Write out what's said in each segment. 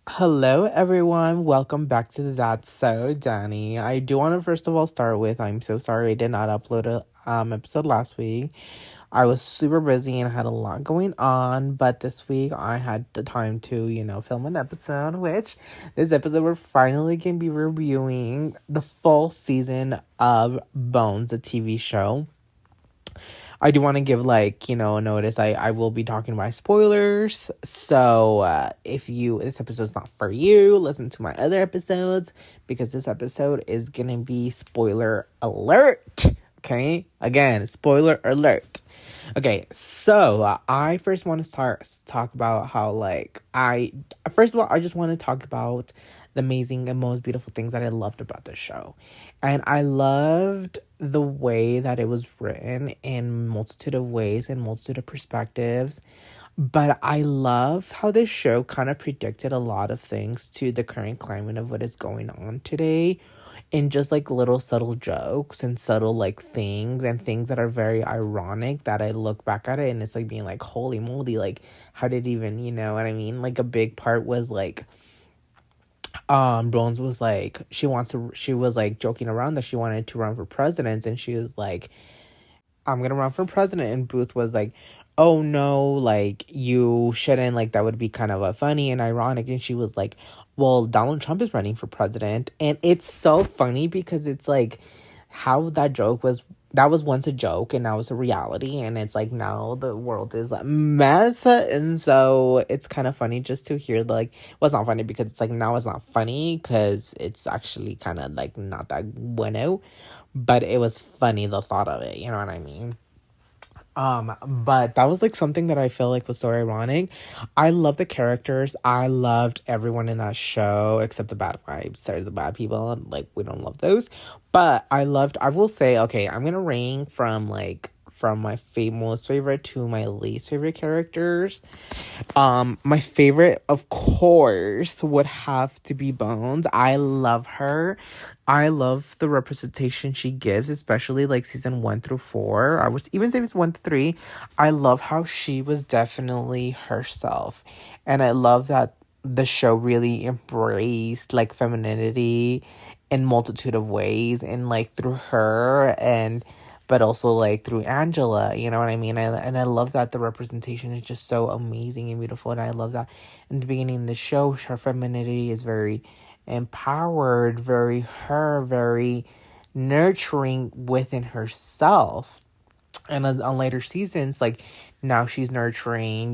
Hello, everyone. Welcome back to the That's So Dani. I do want to first of all start with I'm so sorry I did not upload a episode last week. I was super busy and had a lot going on, but this week I had the time to, film an episode, which this episode we're finally going to be reviewing the full season of Bones, a TV show. I do want to give notice. I will be talking about spoilers. So if this episode's not for you, listen to my other episodes because this episode is gonna be spoiler alert. Okay, again, spoiler alert. Okay, so I first want to talk about how I first of all I just want to talk about the amazing and most beautiful things that I loved about the show. And I loved the way that it was written in multitude of ways and multitude of perspectives. But I love how this show kind of predicted a lot of things to the current climate of what is going on today in just little subtle jokes and subtle things and things that are very ironic that I look back at it and it's being holy moly, how did even, you know what I mean? A big part was Bones was she was joking around that she wanted to run for president, and she was like, I'm gonna run for president, and Booth was like, oh no, you shouldn't, that would be kind of funny and ironic, and she was like, well, Donald Trump is running for president. And it's so funny because it's how that was once a joke and now it's a reality, and it's now the world is a mess. And so it's kind of funny just to hear well, it's not funny because it's now it's not funny because it's actually kind of not that bueno, but it was funny, the thought of it, you know what I mean? But that was something that I feel was so ironic. I love the characters. I loved everyone in that show except the bad vibes. Sorry, the bad people. We don't love those. But I will say, okay, I'm gonna rank from my most favorite to my least favorite characters. My favorite, of course, would have to be Bones. I love her. I love the representation she gives, especially season 1 through 4. I was even season 1 to 3. I love how she was definitely herself, and I love that the show really embraced femininity in multitude of ways, and through her and but also through Angela, you know what I mean? And I love that the representation is just so amazing and beautiful, and I love that in the beginning of the show, her femininity is very empowered, very nurturing within herself. And on later seasons, now she's nurturing,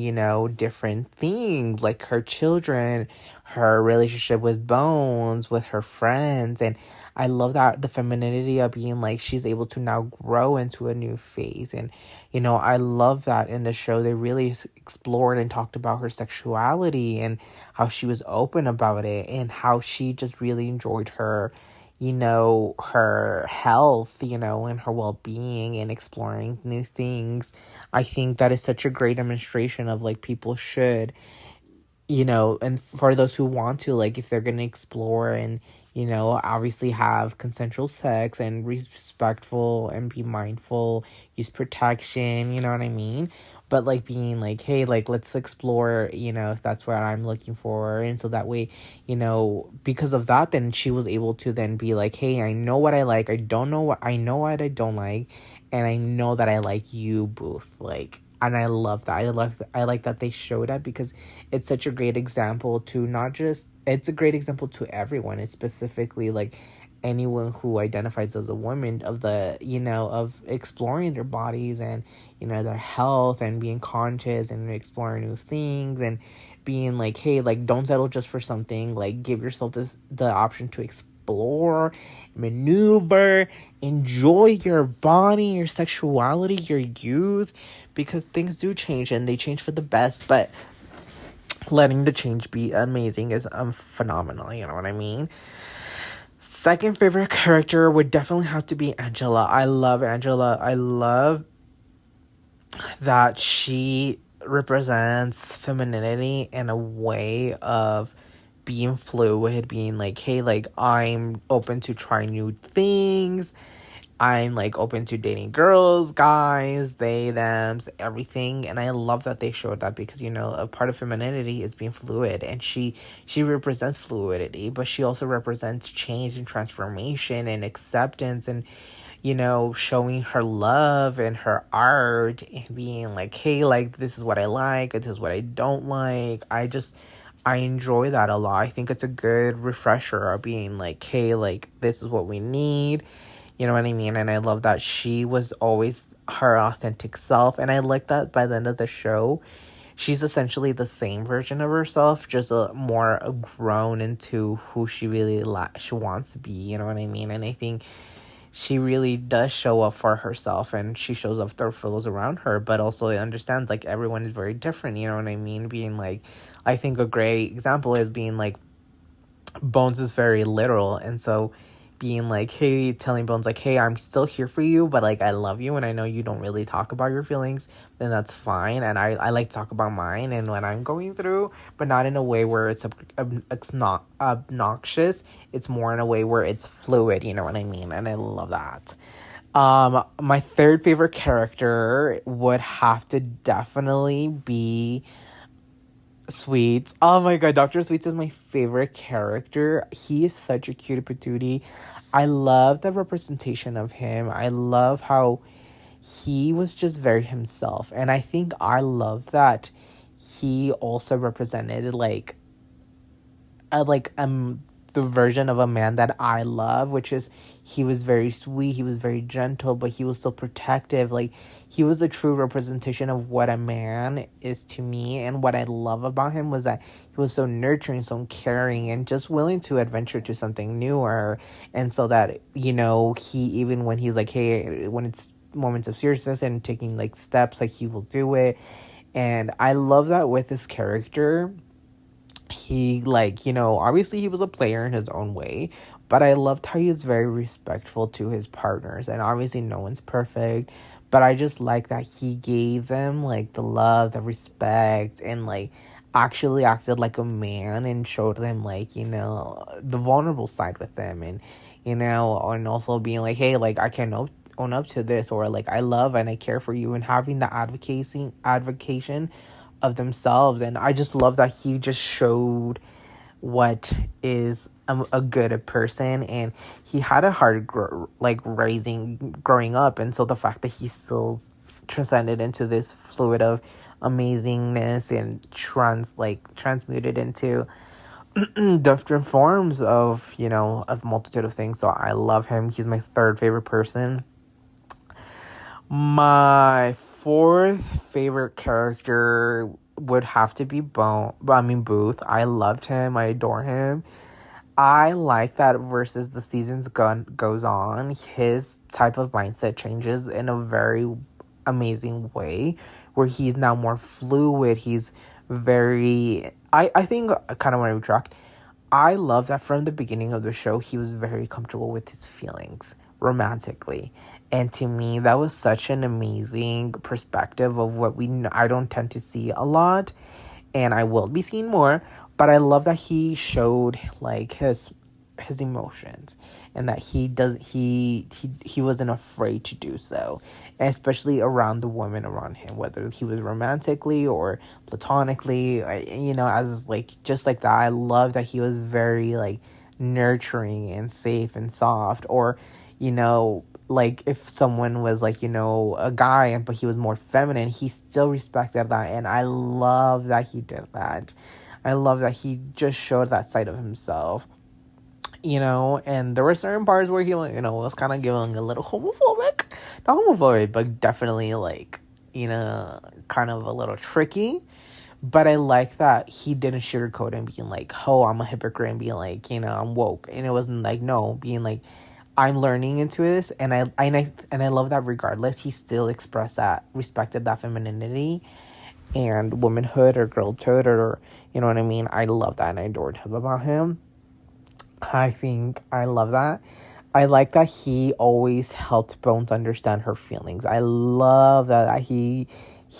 different things, her children, her relationship with Bones, with her friends. And I love that the femininity of being she's able to now grow into a new phase. And, I love that in the show they really explored and talked about her sexuality and how she was open about it and how she just really enjoyed her her health, and her well-being and exploring new things. I think that is such a great demonstration of people should, and for those who want to, if they're going to explore and, obviously have consensual sex and respectful and be mindful, use protection, you know what I mean? But being hey, let's explore, if that's what I'm looking for. And so that way, because of that, then she was able to then be hey, I know what I like, I know what I don't like, and I know that I like you, Booth. And I love that. I like that they showed that because it's such a great example to not just, it's a great example to everyone. It's specifically anyone who identifies as a woman of the, of exploring their bodies and, their health and being conscious and exploring new things and being hey, don't settle just for something. Give yourself the option to explore, maneuver, enjoy your body, your sexuality, your youth, because things do change and they change for the best, but letting the change be amazing is phenomenal, you know what I mean? Second favorite character would definitely have to be Angela. I love Angela. I love that she represents femininity in a way of being fluid, being hey, I'm open to try new things, I'm like open to dating girls, guys, they, them, everything. And I love that they showed that because, you know, a part of femininity is being fluid, and she represents fluidity, but she also represents change and transformation and acceptance, and, you know, showing her love and her art and being like, hey, like, this is what I like, this is what I don't like. I enjoy that a lot. I think it's a good refresher of being like, hey, like, this is what we need. You know what I mean? And I love that she was always her authentic self. And I like that by the end of the show, she's essentially the same version of herself, just a more grown into who she really she wants to be. You know what I mean? And I think she really does show up for herself, and she shows up for those around her, but also understands like everyone is very different. You know what I mean? Being like, I think a great example is being like, Bones is very literal, and so being like, hey, telling Bones like, hey, I'm still here for you, but like, I love you, and I know you don't really talk about your feelings, then that's fine, and I like to talk about mine and when I'm going through, but not in a way where it's not obnoxious. It's more in a way where it's fluid. You know what I mean? And I love that. My third favorite character would have to definitely be Sweets. Oh my god, Dr. Sweets is my favorite character. He is such a cutie patootie. I love the representation of him. I love how he was just very himself. And I think I love that he also represented the version of a man that I love, which is he was very sweet, he was very gentle, but he was so protective. Like, he was a true representation of what a man is to me. And what I love about him was that he was so nurturing, so caring, and just willing to adventure to something newer. And so that, you know, he, even when he's like, hey, when it's moments of seriousness and taking like steps, like, he will do it. And I love that with this character. He, like, you know, obviously he was a player in his own way, but I loved how he was very respectful to his partners. And obviously no one's perfect, but I just like that he gave them like the love, the respect, and like actually acted like a man and showed them, like, you know, the vulnerable side with them. And, you know, and also being like, hey, like, I can own up to this, or like, I love and I care for you, and having the advocation of themselves. And I just love that he just showed what is a good person, and he had a hard growing up, and so the fact that he still transcended into this fluid of amazingness and transmuted into different forms of, you know, of multitude of things. So I love him. He's my third favorite person. My fourth favorite character would have to be Booth. I loved him. I adore him. I like that versus the seasons goes on, his type of mindset changes in a very amazing way, where he's now more fluid. He's very... I think, I kind of want to retract. I love that from the beginning of the show, he was very comfortable with his feelings romantically. And to me, that was such an amazing perspective of what I don't tend to see a lot, and I will be seeing more. But I love that he showed like his emotions, and that he wasn't afraid to do so, and especially around the women around him, whether he was romantically or platonically, or, you know, as like, just like that. I love that he was very like nurturing and safe and soft. Or, you know, like, if someone was like, you know, a guy, but he was more feminine, he still respected that. And I love that he did that. I love that he just showed that side of himself, you know. And there were certain parts where he, you know, was kind of giving a little homophobic. Not homophobic, but definitely, like, you know, kind of a little tricky. But I like that he didn't sugarcoat and being like, oh, I'm a hypocrite, and being like, you know, I'm woke. And it wasn't like, no, being like, I'm learning into this, and I love that regardless, he still respected that femininity and womanhood or girlhood, or, you know what I mean? I love that, and I adored him about him. I think I love that. I like that he always helped Bones understand her feelings. I love that he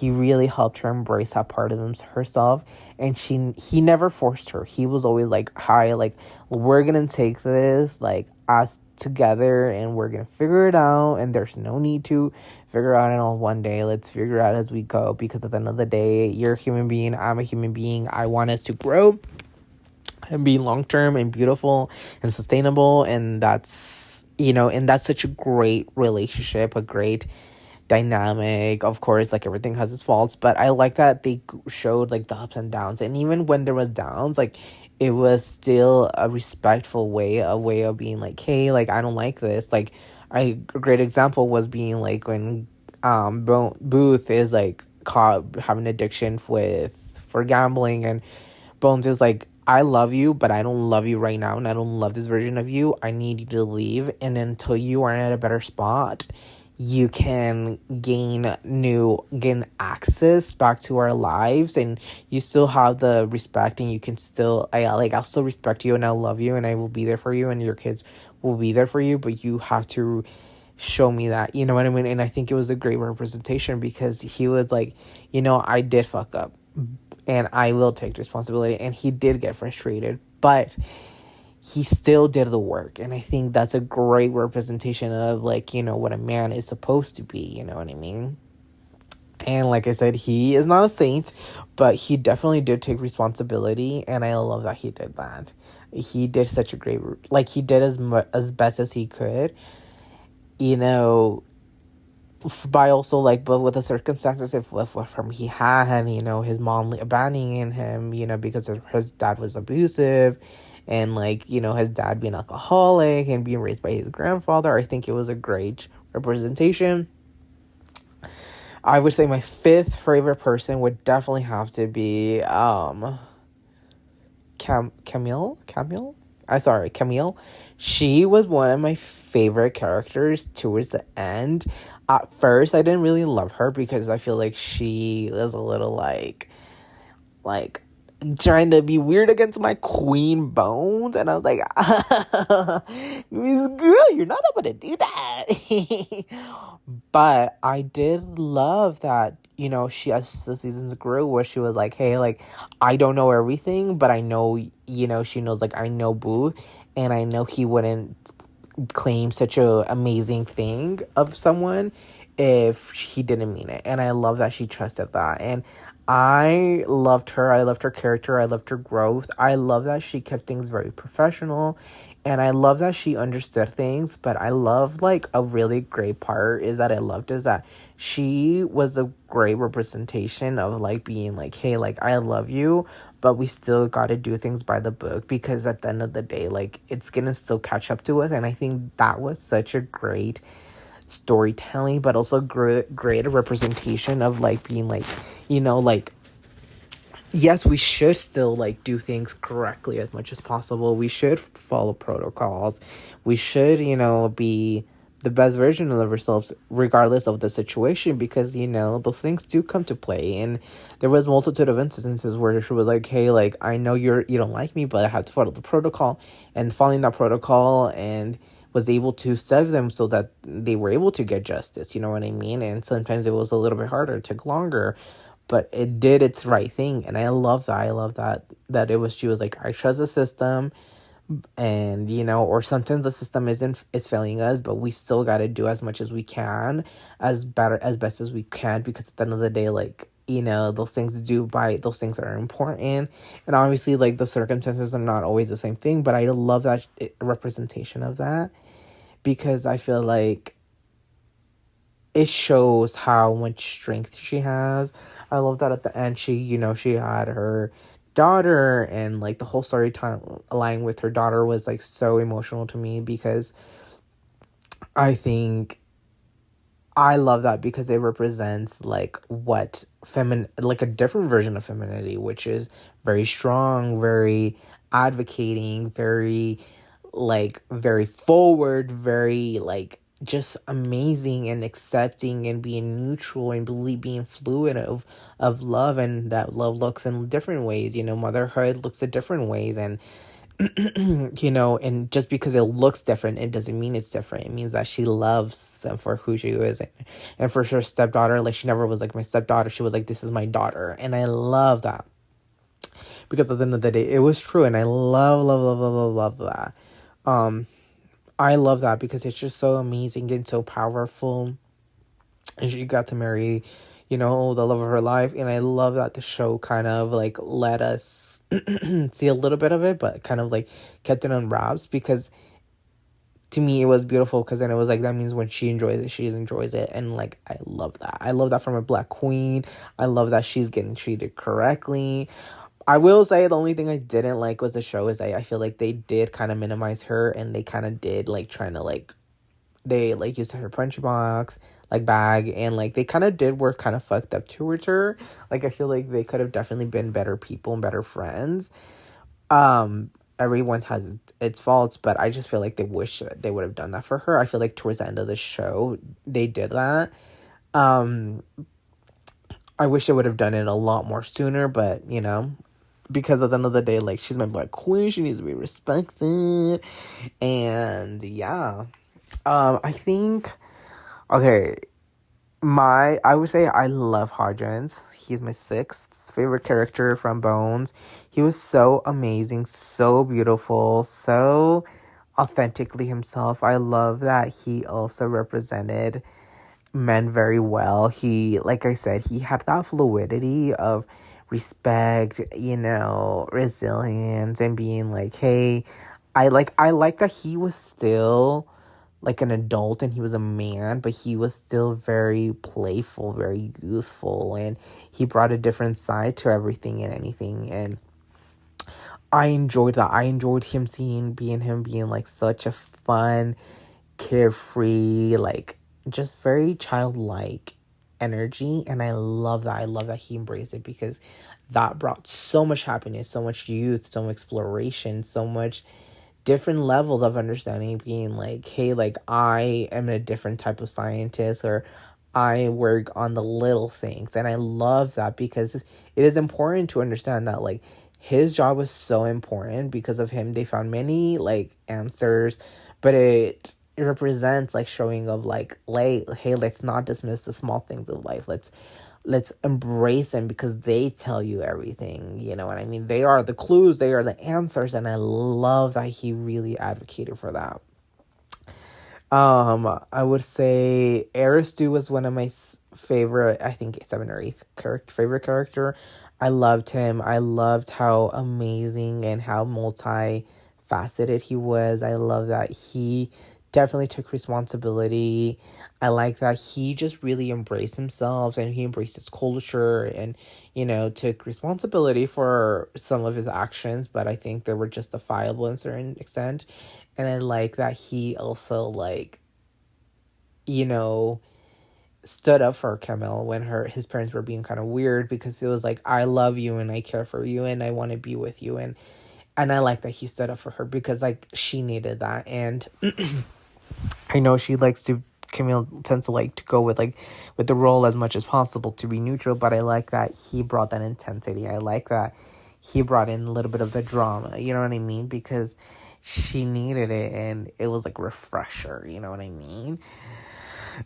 really helped her embrace that part of herself, and he never forced her. He was always like, hi, like, we're gonna take this like as together and we're gonna figure it out, and there's no need to figure out it all one day. Let's figure it out as we go, because at the end of the day, you're a human being, I'm a human being. I want us to grow and be long-term and beautiful and sustainable, and that's such a great relationship, a great dynamic. Of course, like, everything has its faults, but I like that they showed, like, the ups and downs, and even when there was downs, like, it was still a respectful way, a way of being like, hey, like, I don't like this. Like, a great example was being like when Booth is like caught having addiction for gambling, and Bones is like, I love you, but I don't love you right now, and I don't love this version of you. I need you to leave, and until you are at a better spot, you can gain access back to our lives, and you still have the respect, and you can still, I'll still respect you, and I'll love you, and I will be there for you, and your kids will be there for you, but you have to show me that, you know what I mean? And I think it was a great representation, because he was like, I did fuck up, and I will take responsibility, and he did get frustrated, but he still did the work. And I think that's a great representation of, like, what a man is supposed to be, you know what I mean? And like I said, he is not a saint, but he definitely did take responsibility, and I love that he did that. He did such a great, like, he did as best as he could, by also, like, but with the circumstances from he had, his mom abandoning him, because his dad was abusive, and, like, his dad being alcoholic and being raised by his grandfather. I think it was a great representation. I would say my fifth favorite person would definitely have to be Camille. Camille. She was one of my favorite characters towards the end. At first, I didn't really love her, because I feel like she was a little like trying to be weird against my queen Bones, and I was like, girl, you're not able to do that. But I did love that, she, as the seasons grew, where she was like, hey, like, I don't know everything, but I know, she knows, like, I know Boo, and I know he wouldn't claim such a amazing thing of someone if he didn't mean it. And I love that she trusted that. And I loved her. I loved her character. I loved her growth. I love that she kept things very professional. And I love that she understood things. But I love, like, a really great part is that she was a great representation of, like, being like, hey, like, I love you, but we still got to do things by the book, because at the end of the day, like, it's gonna still catch up to us. And I think that was such a great storytelling, but also great representation of, like, being like, like, yes, we should still, like, do things correctly as much as possible. We should follow protocols. We should, be the best version of ourselves regardless of the situation, because, those things do come to play. And there was multitude of instances where she was like, hey, like, I know you don't like me, but I have to follow the protocol, and following that protocol, and was able to save them so that they were able to get justice, you know what I mean? And sometimes it was a little bit harder, it took longer, but it did its right thing. And I love that she was like, I trust the system, and, or sometimes the system is failing us, but we still got to do as much as we can, as best as we can, because at the end of the day, like, those things are important. And obviously, like, the circumstances are not always the same thing, but I love that representation of that, because I feel like it shows how much strength she has. I love that at the end she had her daughter, and, like, the whole storyline with her daughter was, like, so emotional to me, because I think I love that, because it represents, like, like, a different version of femininity, which is very strong, very advocating, very, like, very forward, very, like, just amazing, and accepting, and being neutral, and being fluid of love, and that love looks in different ways. Motherhood looks at different ways, and and just because it looks different, it doesn't mean it's different. It means that she loves them for who she is. And for her stepdaughter, like, she never was like my stepdaughter. She was like, this is my daughter. And I love that, because at the end of the day, it was true. And I love that. I love that because it's just so amazing and so powerful. And she got to marry, the love of her life. And I love that the show kind of like let us see a little bit of it, but kind of like kept it on wraps, because to me it was beautiful, because then it was like, that means when she enjoys it, she enjoys it. And like, I love that. I love that from a black queen. I love that she's getting treated correctly. I will say the only thing I didn't like was the show is I feel like they did kind of minimize her, and they kind of did like trying to like, they like used her punch box like bag, and like they kind of did work kind of fucked up towards her. Like, I feel like they could have definitely been better people and better friends. Everyone has its faults, but I just feel like they wish that they would have done that for her. I feel like towards the end of the show they did that. um I wish they would have done it a lot more sooner, but because at the end of the day, like, she's my black queen, she needs to be respected. And yeah, I think, okay, I would say I love Hodgins. He's my sixth favorite character from Bones. He was so amazing, so beautiful, so authentically himself. I love that he also represented men very well. He, like I said, he had that fluidity of respect, resilience, and being like, hey, I like that he was still like an adult and he was a man, but he was still very playful, very youthful, and he brought a different side to everything and anything. And I enjoyed that. I enjoyed him being like such a fun, carefree, like just very childlike energy. And I love that. I love that he embraced it, because that brought so much happiness, so much youth, so much exploration, so much different levels of understanding, being like, hey, like, I am a different type of scientist, or I work on the little things. And I love that, because it is important to understand that, like, his job was so important. Because of him, they found many like answers, but it represents like showing of like, hey, let's not dismiss the small things of life. Let's embrace them, because they tell you everything. You know what I mean? They are the clues, they are the answers. And I love that he really advocated for that. I would say Aristu was one of my favorite, I think 7th or 8th favorite character. I loved him. I loved how amazing and how multifaceted he was. I love that he definitely took responsibility. I like that he just really embraced himself, and he embraced his culture, and took responsibility for some of his actions, but I think they were justifiable in a certain extent. And I like that he also like, you know, stood up for Camille when his parents were being kind of weird, because it was like, I love you and I care for you and I want to be with you. And I like that he stood up for her, because like she needed that. And I know Camille tends to like to go with the role as much as possible to be neutral, but I like that he brought that intensity. I like that he brought in a little bit of the drama, you know what I mean? Because she needed it, and it was like refresher, you know what I mean?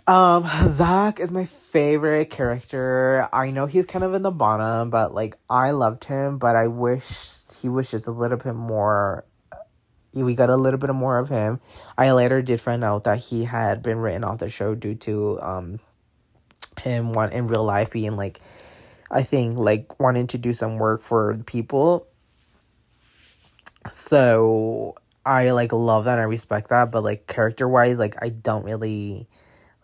Zach is my favorite character. I know he's kind of in the bottom, but like, I loved him, but I wish he was just a little bit more. We got a little bit more of him. I later did find out that he had been written off the show due to him in real life being like, I think like wanting to do some work for people. So I like love that and I respect that, but like character wise, like I don't really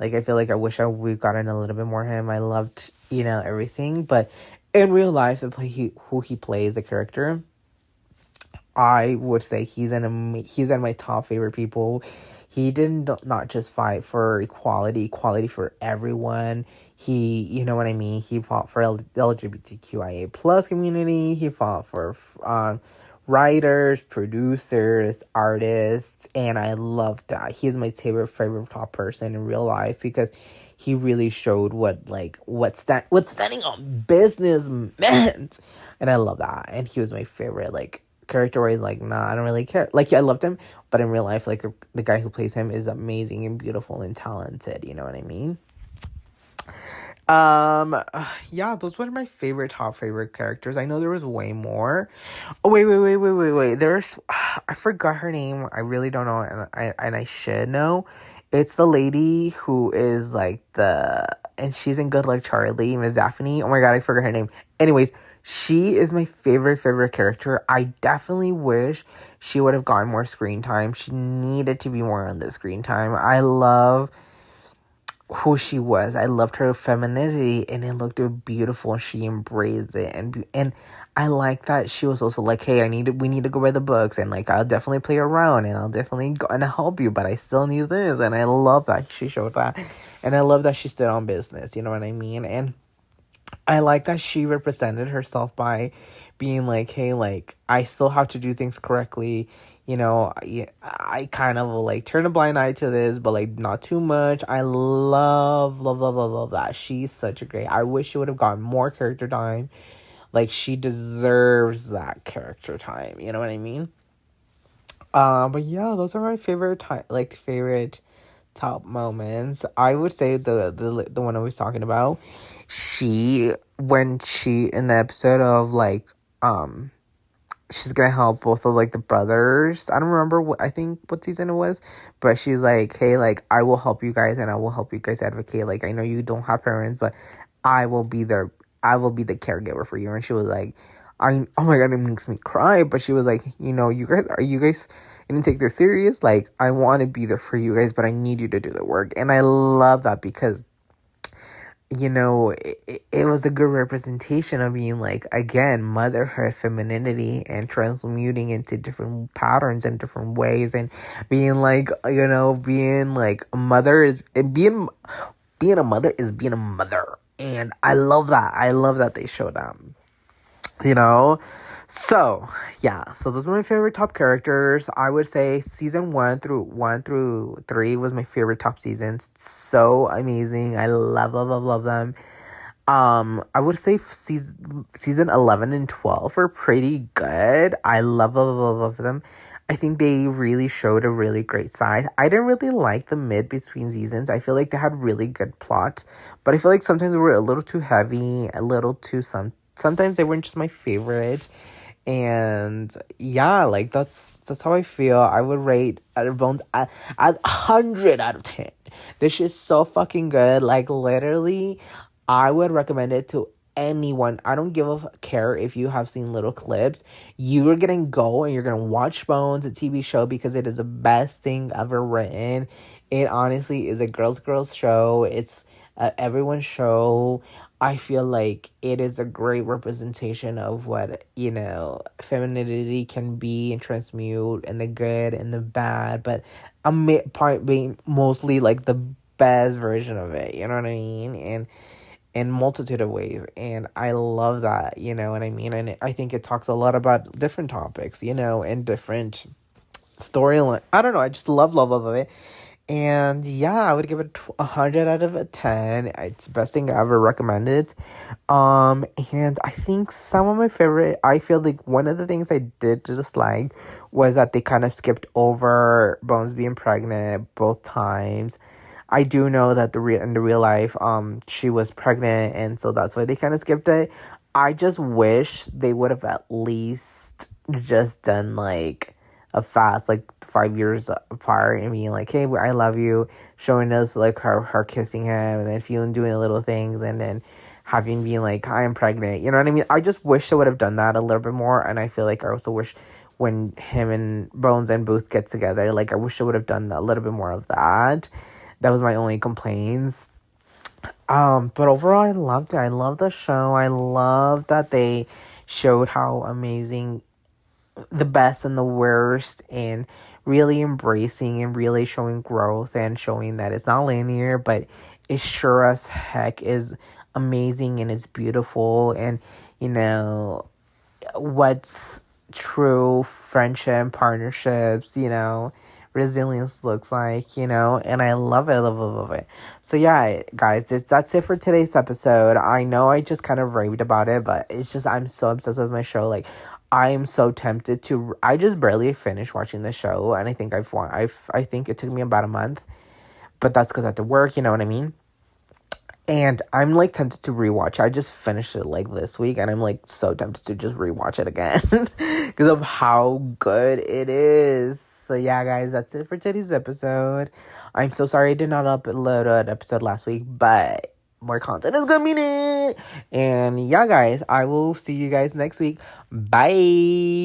like. I feel like I wish we gotten a little bit more of him. I loved everything, but in real life, who he plays the character, I would say he's in my top favorite people. He did not just fight for equality for everyone. He, you know what I mean? He fought for LGBTQIA plus community. He fought for writers, producers, artists, and I love that. He's my favorite top person in real life, because he really showed what standing on business meant, and I love that. And he was my favorite, like, character where he's like, nah, I don't really care. Like, yeah, I loved him, but in real life, like, the guy who plays him is amazing and beautiful and talented, you know what I mean? Yeah, those were my top favorite characters. I know there was way more. Oh, wait. There's I forgot her name. I really don't know, and I should know. It's the lady who is like and she's in Good Luck Charlie, Miss Daphne. Oh my god, I forgot her name. Anyways, she is my favorite character. I definitely wish she would have gotten more screen time. She needed to be more on the screen time. I love who she was. I loved her femininity, and it looked beautiful. She embraced it, and I like that she was also like, "Hey, we need to go by the books, and like I'll definitely play around, and I'll definitely go and help you, but I still need this." And I love that she showed that, and I love that she stood on business. You know what I mean? And I like that she represented herself by being like, hey, like, I still have to do things correctly. You know, I kind of will, like, turn a blind eye to this, but, like, not too much. I love that. She's such a great... I wish she would have gotten more character time. Like, she deserves that character time. You know what I mean? But yeah, those are my favorite top moments. I would say the one I was talking about, when she in the episode of like she's gonna help both of like the brothers. I don't remember I think what season it was, but she's like, hey, like I will help you guys and I will help you guys advocate. Like I know you don't have parents, but I will be there. I will be the caregiver for you. And she was like, oh my god, it makes me cry. But she was like, you guys didn't take this serious. Like I want to be there for you guys, but I need you to do the work. And I love that because it was a good representation of being like, again, motherhood, femininity, and transmuting into different patterns and different ways, and being like, being like a mother is being a mother is being a mother. And I love that they showed that. So yeah, so those are my favorite top characters. I would say season 1 through 3 was my favorite top seasons. So amazing. I love them. I would say season 11 and 12 are pretty good. I love them. I think they really showed a really great side. I didn't really like the mid between seasons. I feel like they had really good plots, but I feel like sometimes they were a little too heavy, a little too sometimes they weren't just my favorite. And yeah, like that's how I feel. I would rate Out of Bones at 100 out of 10. This shit's so fucking good. Like literally, I would recommend it to anyone. I don't give a care if you have seen little clips. You are gonna go and you're gonna watch Bones, a TV show, because it is the best thing ever written. It honestly is a girls show. It's everyone's show. I feel like it is a great representation of what, femininity can be and transmute, and the good and the bad, but part being mostly like the best version of it, you know what I mean? And in multitude of ways. And I love that, you know what I mean? And I think it talks a lot about different topics, and different storyline. I don't know. I just love it. And yeah, I would give it 100 out of 10. It's the best thing I ever recommended. And I think some of my favorite, I feel like one of the things I did dislike was that they kind of skipped over Bones being pregnant both times. I do know that in the real life, she was pregnant, and so that's why they kind of skipped it. I just wish they would have at least just done like a fast, like 5 years apart, and being like, hey, I love you, showing us like her kissing him, and then feeling doing little things, and then having being like, I am pregnant. You know what I mean? I just wish they would have done that a little bit more. And I feel like I also wish when him and Bones and Booth get together, like I wish they would have done a little bit more of that. That was my only complaints. But overall, I loved it. I love the show. I love that they showed how amazing the best and the worst, and really embracing and really showing growth and showing that it's not linear, but it sure as heck is amazing and it's beautiful. And what's true friendship, partnerships, resilience looks like, and I love it, love it. So yeah, guys, that's it for today's episode. I know I just kind of raved about it, but it's just, I'm so obsessed with my show. Like, I am so tempted to, I just barely finished watching the show, and I think I think it took me about a month, but that's because I had to work, you know what I mean? And I'm like tempted to rewatch. I just finished it like this week, and I'm like so tempted to just rewatch it again because of how good it is. So yeah, guys, that's it for today's episode. I'm so sorry I did not upload an episode last week, but more content is coming in. And yeah, guys, I will see you guys next week. Bye.